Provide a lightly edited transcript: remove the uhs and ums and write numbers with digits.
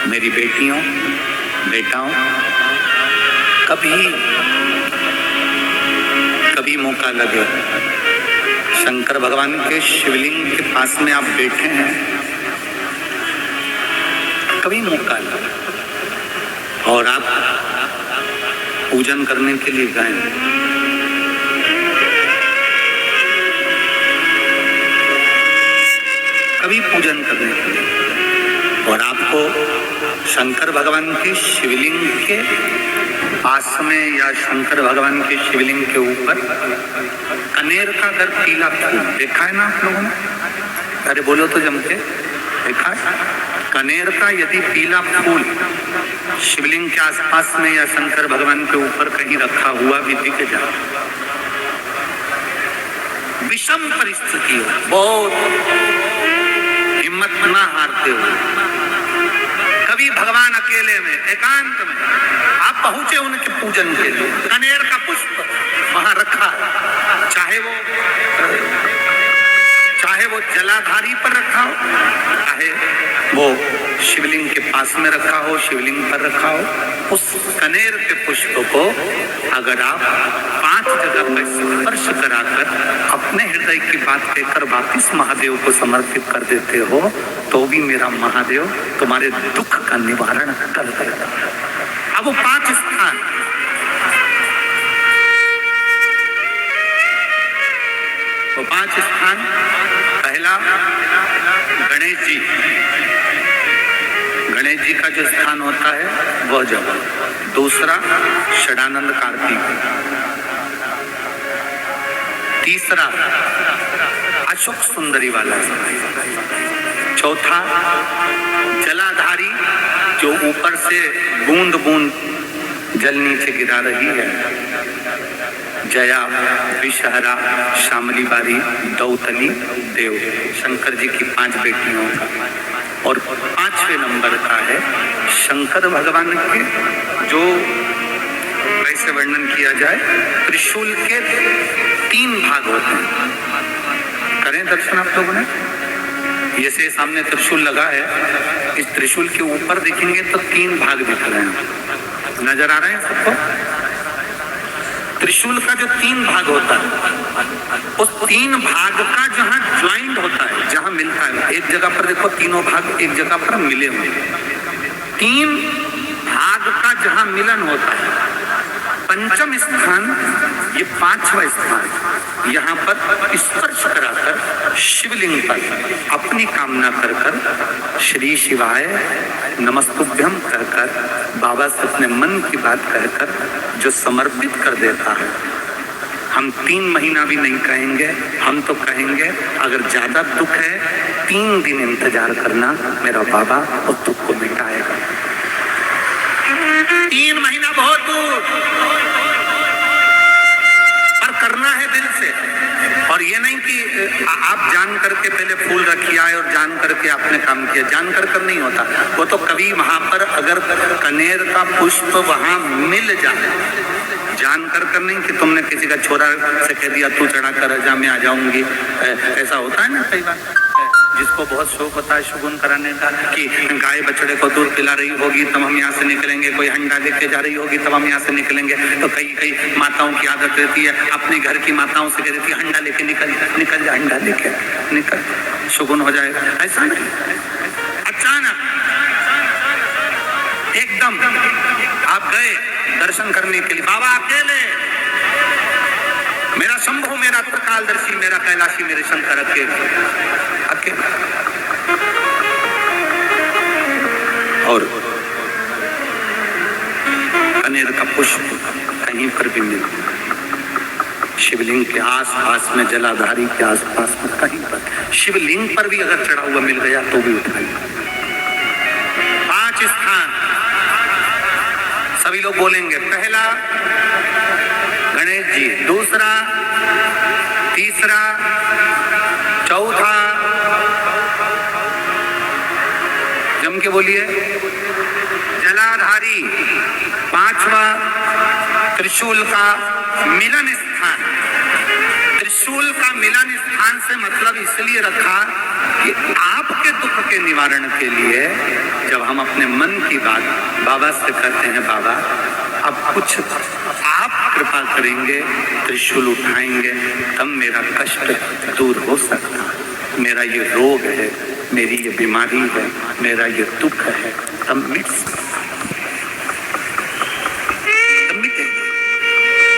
मेरी बेटियों बेटाओं, कभी मौका लगे, शंकर भगवान के शिवलिंग के पास में आप बैठे हैं, कभी मौका लगे और आप पूजन करने के लिए गए, कभी पूजन करने के लिए, और आपको शंकर भगवान के शिवलिंग के पास में या शंकर भगवान के शिवलिंग के ऊपर कनेर का अगर पीला फूल देखा है ना आप लोगों ने? अरे बोलो तो जम के, देखा है? कनेर का यदि पीला फूल शिवलिंग के आसपास में या शंकर भगवान के ऊपर कहीं रखा हुआ भी दिख जाए, विषम परिस्थिति हो, बहुत हिम्मत ना हारते हुए, कभी भगवान अकेले में एकांत में आप पहुंचे उनके पूजन के लिए, कनेर का पुष्प वहां रखा, चाहे वो जलाधारी पर रखा हो, चाहे वो शिवलिंग के पास में रखा हो, शिवलिंग पर रखा हो, उस कनेर के पुष्प को अगर आप 5 जगह पर स्पर्श कराकर अपने हृदय की बात कहकर वापिस महादेव को समर्पित कर देते हो, तो भी मेरा महादेव तुम्हारे दुख का निवारण कर देगा। अब वो 5 स्थान, वो 5 स्थान, पहला गणेश जी का जो स्थान होता है वह जगह, दूसरा षडानंद कार्तिक, तीसरा अशोक सुंदरी वाला, चौथा जलाधारी जो ऊपर से बूंद बूंद जल नीचे गिरा रही है, जया, विषहरा, शामली बारी, दौतली, देव, शंकर जी की 5 बेटियों का, और 5वें नंबर का है शंकर भगवान के जो कैसे वर्णन किया जाए, त्रिशूल के 3 भाग होते हैं। करें दर्शन आप लोगों ने? जैसे सामने त्रिशूल लगा है, इस त्रिशूल के ऊपर देखेंगे तो 3 भाग दिख रहे हैं, नजर आ रहे हैं सबको? त्रिशूल का जो 3 भाग होता है, उस 3 भाग का जहां ज्वाइंट होता है, जहां मिलता है, एक जगह पर देखो तीनों भाग एक जगह पर मिले हुए, 3 भाग का जहां मिलन होता है, पंचम स्थान, ये 5वां स्थान, यहाँ पर स्पर्श कराकर शिवलिंग पर अपनी कामना कर श्री शिवाय नमस्तुभ्यम कहकर बाबा से अपने मन की बात कहकर जो समर्पित कर देता है, हम 3 महीना भी नहीं कहेंगे, हम तो कहेंगे अगर ज्यादा दुख है 3 दिन इंतजार करना, मेरा बाबा उस दुख को मिटाएगा। 3 महीना बहुत दूर, पर करना है दिल से, और ये नहीं कि आप जान करके पहले फूल रखिए आए और जान करके आपने काम किया, जान कर नहीं होता वो तो। कभी वहां पर अगर कनेर का पुष्प वहां मिल जाए, जान कर नहीं कि तुमने किसी का छोरा से कह दिया तू चढ़ा कर जा मैं आ जाऊंगी, ऐसा होता है ना कई बार, जिसको बहुत शौक होता है शगुन कराने का, कि गाय बछड़े को दूध पिला रही होगी तब हम यहाँ से निकलेंगे, कोई हंडा लेके जा रही होगी तब हम यहाँ से निकलेंगे। तो कई माताओं की आदत रहती है, अपने घर की माताओं से कह देती है हंडा लेके निकल जा, हंडा लेके निकल, शगुन हो जाएगा। ऐसा नहीं, अचानक एकदम आप गए दर्शन करने के लिए, बाबा अकेले, मेरा शंभु, मेरा त्रिकालदर्शी, मेरा कैलाशी, मेरे शंकर अकेले, और कनेर का पुष्प कहीं पर भी मिला, शिवलिंग के आसपास में, जलाधारी के आसपास में कहीं पर, शिवलिंग पर भी अगर चढ़ा हुआ मिल गया तो भी उठाइए। 5 स्थान सभी लोग बोलेंगे, पहला गणेश जी, दूसरा, तीसरा, चौथा, जम के बोलिए, जलाधारी, 5वां त्रिशूल का मिलन स्थान। त्रिशूल का मिलन स्थान से मतलब इसलिए रखा कि आपके दुख के निवारण के लिए जब हम अपने मन की बात बाबा से करते हैं, बाबा अब कुछ आप कृपा करेंगे, त्रिशूल उठाएंगे, तब मेरा कष्ट दूर हो सकता, मेरा ये रोग है, मेरी ये बीमारी है, मेरा ये दुख है, तब मिट सकता।